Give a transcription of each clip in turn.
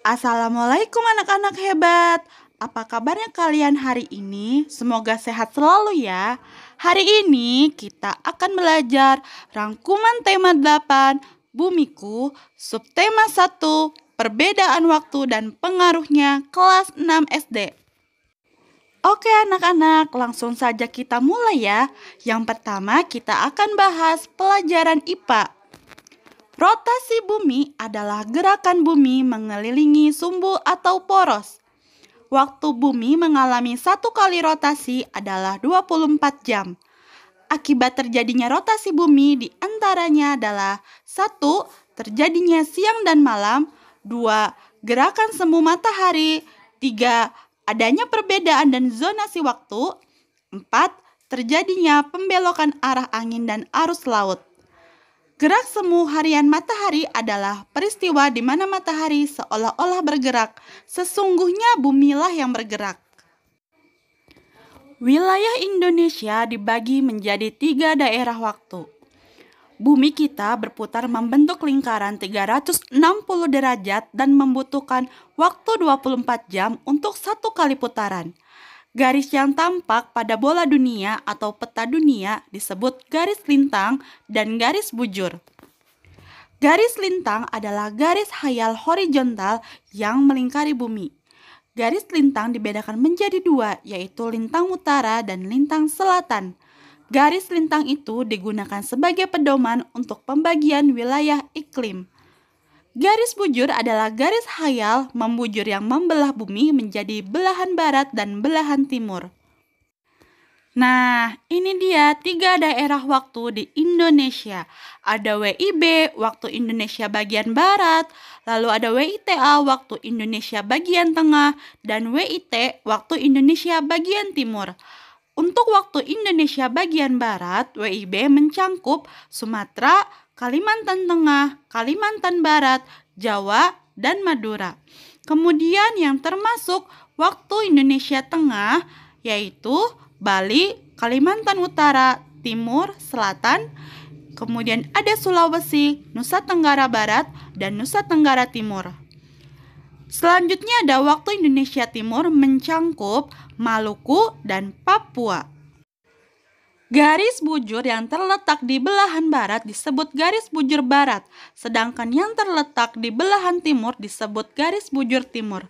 Assalamualaikum anak-anak hebat. Apa kabarnya kalian hari ini? Semoga sehat selalu ya. Hari ini kita akan belajar rangkuman tema 8, Bumiku, subtema 1, perbedaan waktu dan pengaruhnya, kelas 6 SD. Oke anak-anak, langsung saja kita mulai ya. Yang pertama kita akan bahas pelajaran IPA. Rotasi bumi adalah gerakan bumi mengelilingi sumbu atau poros. Waktu bumi mengalami satu kali rotasi adalah 24 jam. Akibat terjadinya rotasi bumi di antaranya adalah 1. Terjadinya siang dan malam. 2. Gerakan semu matahari. 3. Adanya perbedaan dan zonasi waktu. 4. Terjadinya pembelokan arah angin dan arus laut. Gerak semu harian matahari adalah peristiwa di mana matahari seolah-olah bergerak. Sesungguhnya bumilah yang bergerak. Wilayah Indonesia dibagi menjadi 3 daerah waktu. Bumi kita berputar membentuk lingkaran 360 derajat dan membutuhkan waktu 24 jam untuk satu kali putaran. Garis yang tampak pada bola dunia atau peta dunia disebut garis lintang dan garis bujur. Garis lintang adalah garis khayal horizontal yang melingkari bumi. Garis lintang dibedakan menjadi 2, yaitu lintang utara dan lintang selatan. Garis lintang itu digunakan sebagai pedoman untuk pembagian wilayah iklim. Garis bujur adalah garis khayal membujur yang membelah bumi menjadi belahan barat dan belahan timur. Nah, ini dia 3 daerah waktu di Indonesia. Ada WIB, waktu Indonesia bagian barat, lalu ada WITA, waktu Indonesia bagian tengah, dan WIT, waktu Indonesia bagian timur. Untuk waktu Indonesia bagian barat, WIB mencangkup Sumatera, Kalimantan Tengah, Kalimantan Barat, Jawa, dan Madura. Kemudian yang termasuk waktu Indonesia Tengah yaitu Bali, Kalimantan Utara, Timur, Selatan. Kemudian ada Sulawesi, Nusa Tenggara Barat, dan Nusa Tenggara Timur. Selanjutnya ada waktu Indonesia Timur mencangkup Maluku dan Papua. Garis bujur yang terletak di belahan barat disebut garis bujur barat, sedangkan yang terletak di belahan timur disebut garis bujur timur.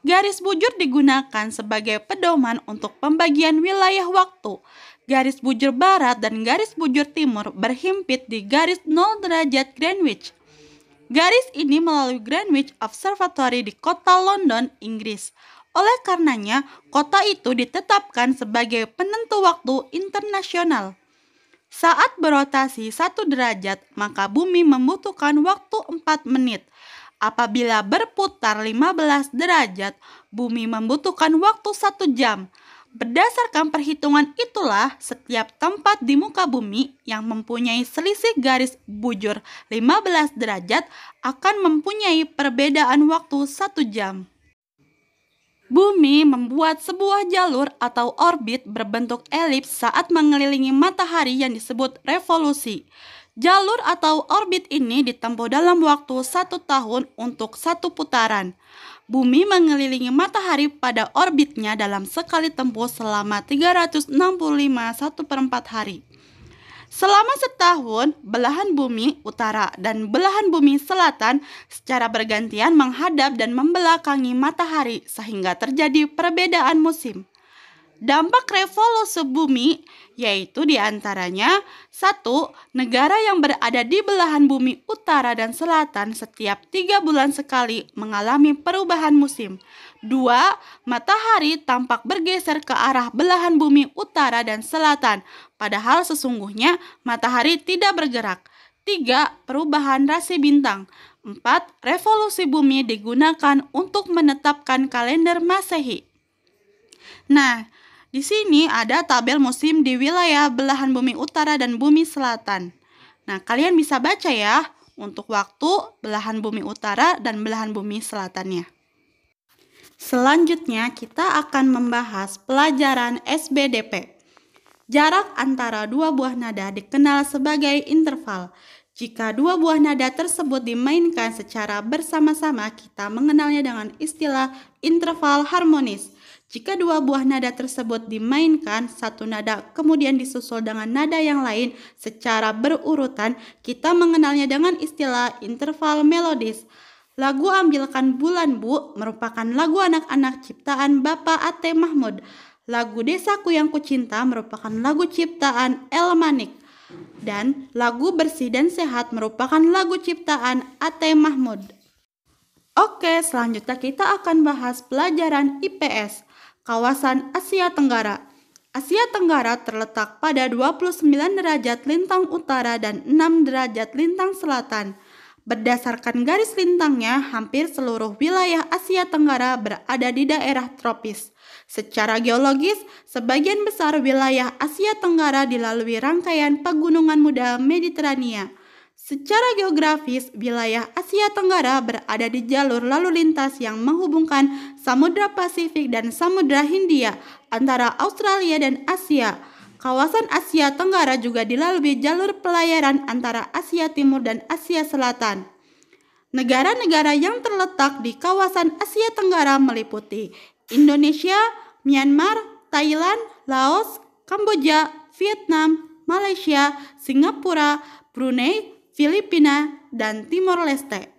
Garis bujur digunakan sebagai pedoman untuk pembagian wilayah waktu. Garis bujur barat dan garis bujur timur berhimpit di garis 0 derajat Greenwich. Garis ini melalui Greenwich Observatory di kota London, Inggris. Oleh karenanya, kota itu ditetapkan sebagai penentu waktu internasional. Saat berotasi 1 derajat, maka bumi membutuhkan waktu 4 menit. Apabila berputar 15 derajat, bumi membutuhkan waktu 1 jam. Berdasarkan perhitungan itulah, setiap tempat di muka bumi yang mempunyai selisih garis bujur 15 derajat akan mempunyai perbedaan waktu 1 jam. Bumi membuat sebuah jalur atau orbit berbentuk elips saat mengelilingi matahari yang disebut revolusi. Jalur atau orbit ini ditempuh dalam waktu 1 tahun untuk 1 putaran. Bumi mengelilingi matahari pada orbitnya dalam sekali tempuh selama 365 1/4 hari. Selama setahun, belahan bumi utara dan belahan bumi selatan secara bergantian menghadap dan membelakangi matahari sehingga terjadi perbedaan musim. Dampak revolusi bumi yaitu diantaranya 1. Negara yang berada di belahan bumi utara dan selatan setiap 3 bulan sekali mengalami perubahan musim. 2. Matahari tampak bergeser ke arah belahan bumi utara dan selatan, padahal sesungguhnya matahari tidak bergerak. 3. Perubahan rasi bintang. 4. Revolusi bumi digunakan untuk menetapkan kalender Masehi. Nah, di sini ada tabel musim di wilayah belahan bumi utara dan bumi selatan. Nah, kalian bisa baca ya untuk waktu belahan bumi utara dan belahan bumi selatannya. Selanjutnya kita akan membahas pelajaran SBDP. Jarak antara 2 buah nada dikenal sebagai interval. Jika dua buah nada tersebut dimainkan secara bersama-sama, kita mengenalnya dengan istilah interval harmonis. Jika dua buah nada tersebut dimainkan, satu nada kemudian disusul dengan nada yang lain secara berurutan, kita mengenalnya dengan istilah interval melodis. Lagu Ambilkan Bulan Bu merupakan lagu anak-anak ciptaan Bapak A.T. Mahmud. Lagu Desaku Yang Kucinta merupakan lagu ciptaan El Manik. Dan lagu Bersih dan Sehat merupakan lagu ciptaan A.T. Mahmud. Oke, selanjutnya kita akan bahas pelajaran IPS, kawasan Asia Tenggara. Asia Tenggara terletak pada 29 derajat lintang utara dan 6 derajat lintang selatan. Berdasarkan garis lintangnya, hampir seluruh wilayah Asia Tenggara berada di daerah tropis. Secara geologis, sebagian besar wilayah Asia Tenggara dilalui rangkaian pegunungan muda Mediterania. Secara geografis, wilayah Asia Tenggara berada di jalur lalu lintas yang menghubungkan Samudra Pasifik dan Samudra Hindia antara Australia dan Asia. Kawasan Asia Tenggara juga dilalui jalur pelayaran antara Asia Timur dan Asia Selatan. Negara-negara yang terletak di kawasan Asia Tenggara meliputi Indonesia, Myanmar, Thailand, Laos, Kamboja, Vietnam, Malaysia, Singapura, Brunei, Filipina, dan Timor Leste.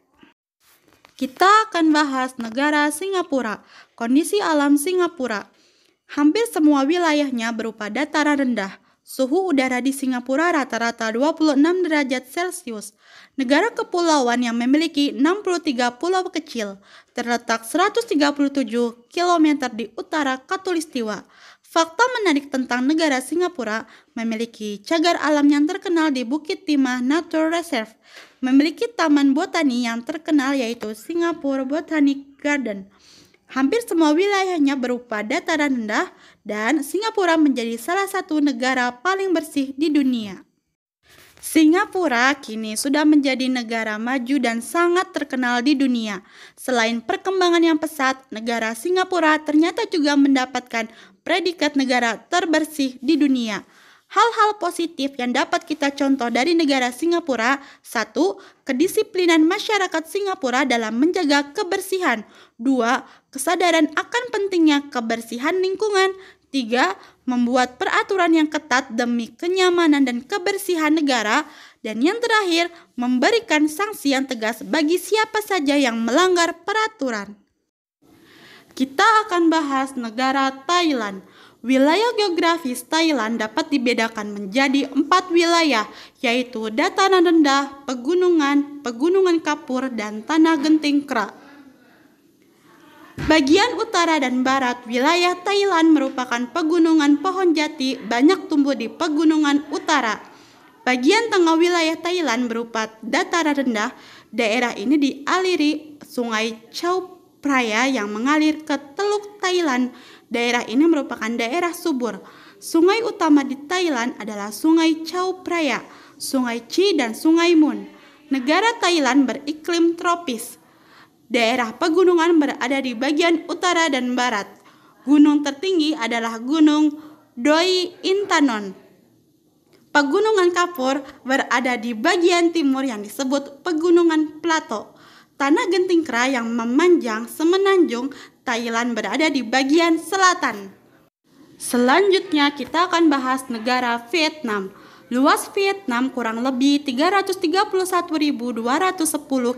Kita akan bahas negara Singapura. Kondisi alam Singapura. Hampir semua wilayahnya berupa dataran rendah. Suhu udara di Singapura rata-rata 26 derajat Celcius. Negara kepulauan yang memiliki 63 pulau kecil, terletak 137 km di utara Khatulistiwa. Fakta menarik tentang negara Singapura, memiliki cagar alam yang terkenal di Bukit Timah Nature Reserve, memiliki taman botani yang terkenal yaitu Singapore Botanic Garden. Hampir semua wilayahnya berupa dataran rendah dan Singapura menjadi salah satu negara paling bersih di dunia. Singapura kini sudah menjadi negara maju dan sangat terkenal di dunia. Selain perkembangan yang pesat, negara Singapura ternyata juga mendapatkan predikat negara terbersih di dunia. Hal-hal positif yang dapat kita contoh dari negara Singapura. 1. Kedisiplinan masyarakat Singapura dalam menjaga kebersihan. 2. Kesadaran akan pentingnya kebersihan lingkungan. 3. Membuat peraturan yang ketat demi kenyamanan dan kebersihan negara. Dan yang terakhir, memberikan sanksi yang tegas bagi siapa saja yang melanggar peraturan. Kita akan bahas negara Thailand. Wilayah geografis Thailand dapat dibedakan menjadi 4 wilayah, yaitu dataran rendah, pegunungan, pegunungan kapur, dan tanah genting kera. Bagian utara dan barat wilayah Thailand merupakan pegunungan pohon jati banyak tumbuh di pegunungan utara. Bagian tengah wilayah Thailand berupa dataran rendah. Daerah ini dialiri Sungai Chao Phraya yang mengalir ke Teluk Thailand. Daerah ini merupakan daerah subur. Sungai utama di Thailand adalah Sungai Chao Phraya, Sungai Chi, dan Sungai Mun. Negara Thailand beriklim tropis. Daerah pegunungan berada di bagian utara dan barat. Gunung tertinggi adalah Gunung Doi Intanon. Pegunungan kapur berada di bagian timur yang disebut Pegunungan Plato. Tanah genting kera yang memanjang semenanjung Thailand berada di bagian selatan. Selanjutnya kita akan bahas negara Vietnam. Luas Vietnam kurang lebih 331.210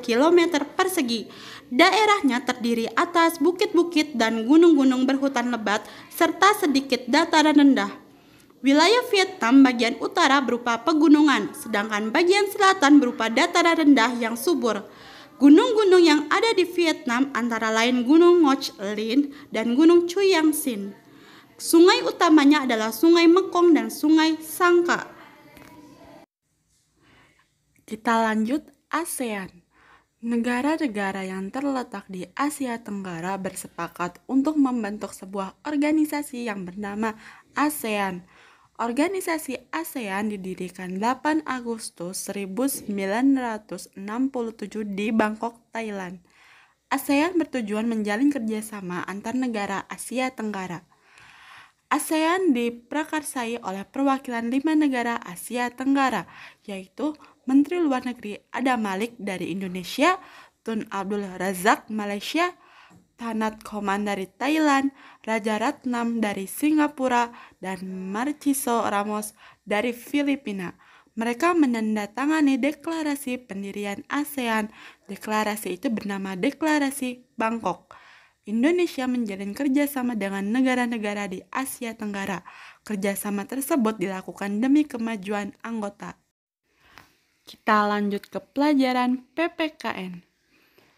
km persegi. Daerahnya terdiri atas bukit-bukit dan gunung-gunung berhutan lebat serta sedikit dataran rendah. Wilayah Vietnam bagian utara berupa pegunungan, sedangkan bagian selatan berupa dataran rendah yang subur. Gunung-gunung yang ada di Vietnam antara lain Gunung Ngoc Linh dan Gunung Chuyang Sin. Sungai utamanya adalah Sungai Mekong dan Sungai Sangka. Kita lanjut ASEAN. Negara-negara yang terletak di Asia Tenggara bersepakat untuk membentuk sebuah organisasi yang bernama ASEAN. Organisasi ASEAN didirikan 8 Agustus 1967 di Bangkok, Thailand. ASEAN bertujuan menjalin kerjasama antar negara Asia Tenggara. ASEAN diprakarsai oleh perwakilan 5 negara Asia Tenggara, yaitu Menteri Luar Negeri Adam Malik dari Indonesia, Tun Abdul Razak Malaysia, Panat Koman dari Thailand, Raja Ratnam dari Singapura, dan Marciso Ramos dari Filipina. Mereka menandatangani deklarasi pendirian ASEAN. Deklarasi itu bernama Deklarasi Bangkok. Indonesia menjalin kerjasama dengan negara-negara di Asia Tenggara. Kerjasama tersebut dilakukan demi kemajuan anggota. Kita lanjut ke pelajaran PPKN.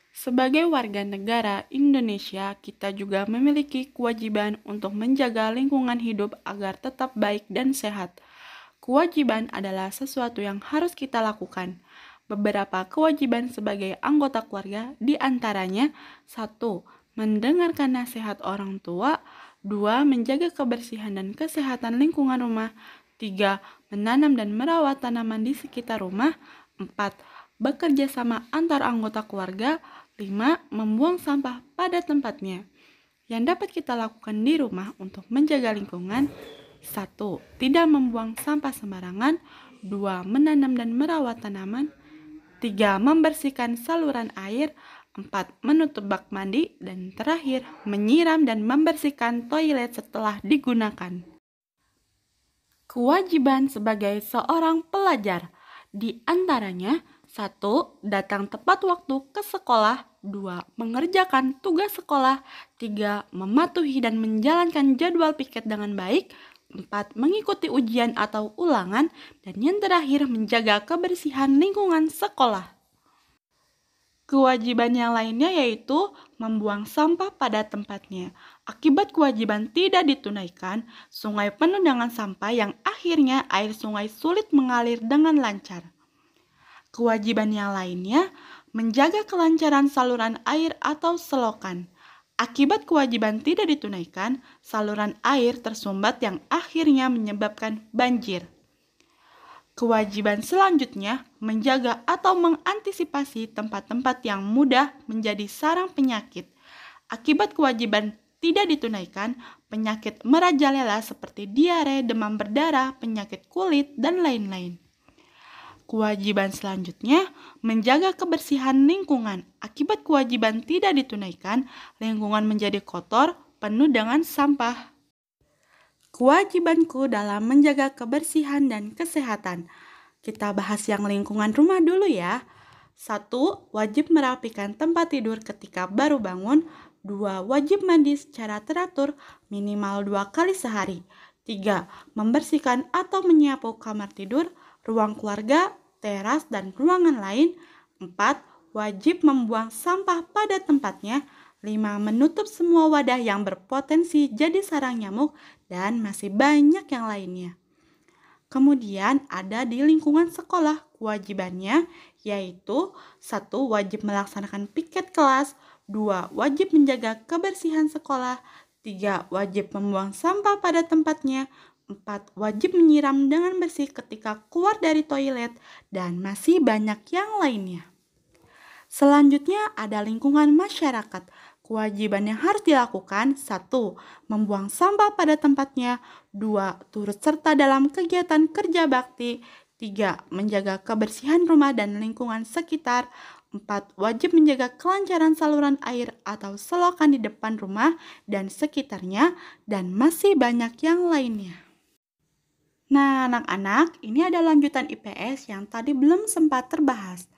Sebagai warga negara Indonesia, kita juga memiliki kewajiban untuk menjaga lingkungan hidup agar tetap baik dan sehat. Kewajiban adalah sesuatu yang harus kita lakukan. Beberapa kewajiban sebagai anggota keluarga diantaranya 1. Mendengarkan nasihat orang tua. 2. Menjaga kebersihan dan kesehatan lingkungan rumah. 3. Menanam dan merawat tanaman di sekitar rumah. 4. Bekerja sama antar anggota keluarga. 5. Membuang sampah pada tempatnya. Yang dapat kita lakukan di rumah untuk menjaga lingkungan: 1. Tidak membuang sampah sembarangan. 2. Menanam dan merawat tanaman. 3. Membersihkan saluran air. 4. Menutup bak mandi. Dan terakhir, menyiram dan membersihkan toilet setelah digunakan. Kewajiban sebagai seorang pelajar di antaranya: 1. Datang tepat waktu ke sekolah. 2. Mengerjakan tugas sekolah. 3. Mematuhi dan menjalankan jadwal piket dengan baik. 4. Mengikuti ujian atau ulangan. Dan yang terakhir, menjaga kebersihan lingkungan sekolah. Kewajiban yang lainnya yaitu membuang sampah pada tempatnya. Akibat kewajiban tidak ditunaikan, sungai penuh dengan sampah yang akhirnya air sungai sulit mengalir dengan lancar. Kewajiban yang lainnya, menjaga kelancaran saluran air atau selokan. Akibat kewajiban tidak ditunaikan, saluran air tersumbat yang akhirnya menyebabkan banjir. Kewajiban selanjutnya, menjaga atau mengantisipasi tempat-tempat yang mudah menjadi sarang penyakit. Akibat kewajiban tidak ditunaikan, penyakit merajalela seperti diare, demam berdarah, penyakit kulit, dan lain-lain. Kewajiban selanjutnya, menjaga kebersihan lingkungan. Akibat kewajiban tidak ditunaikan, lingkungan menjadi kotor, penuh dengan sampah. Kewajibanku dalam menjaga kebersihan dan kesehatan. Kita bahas yang lingkungan rumah dulu ya. 1. Wajib merapikan tempat tidur ketika baru bangun. 2. Wajib mandi secara teratur minimal 2 kali sehari. 3. Membersihkan atau menyapu kamar tidur, ruang keluarga, teras, dan ruangan lain. 4. Wajib membuang sampah pada tempatnya. 5. Menutup semua wadah yang berpotensi jadi sarang nyamuk, dan masih banyak yang lainnya. Kemudian ada di lingkungan sekolah, kewajibannya yaitu 1. Wajib melaksanakan piket kelas. 2. Wajib menjaga kebersihan sekolah. 3. Wajib membuang sampah pada tempatnya. 4. Wajib menyiram dengan bersih ketika keluar dari toilet, dan masih banyak yang lainnya. Selanjutnya ada lingkungan masyarakat. Kewajiban yang harus dilakukan: 1. Membuang sampah pada tempatnya. 2. Turut serta dalam kegiatan kerja bakti. 3. Menjaga kebersihan rumah dan lingkungan sekitar. 4. Wajib menjaga kelancaran saluran air atau selokan di depan rumah dan sekitarnya, dan masih banyak yang lainnya. Nah, anak-anak, ini ada lanjutan IPS yang tadi belum sempat terbahas,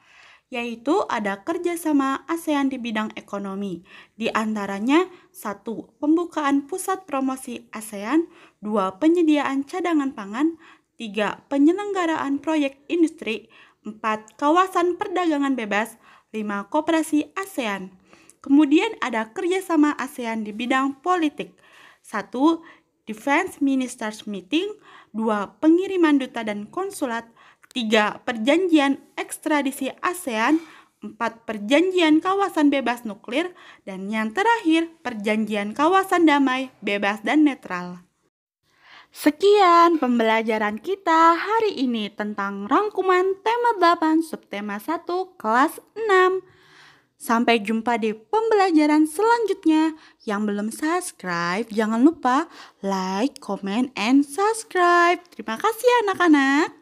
yaitu ada kerjasama ASEAN di bidang ekonomi. Di antaranya: 1. Pembukaan pusat promosi ASEAN. 2. Penyediaan cadangan pangan. 3. Penyelenggaraan proyek industri. 4. Kawasan perdagangan bebas. 5. Koperasi ASEAN. Kemudian ada kerjasama ASEAN di bidang politik. 1. Defense Ministers Meeting. 2. Pengiriman duta dan konsulat. 3. Perjanjian ekstradisi ASEAN. 4. Perjanjian kawasan bebas nuklir. Dan yang terakhir, perjanjian kawasan damai, bebas, dan netral. Sekian pembelajaran kita hari ini tentang rangkuman tema 8 subtema 1 kelas 6. Sampai jumpa di pembelajaran selanjutnya. Yang belum subscribe, jangan lupa like, comment, and subscribe. Terima kasih anak-anak.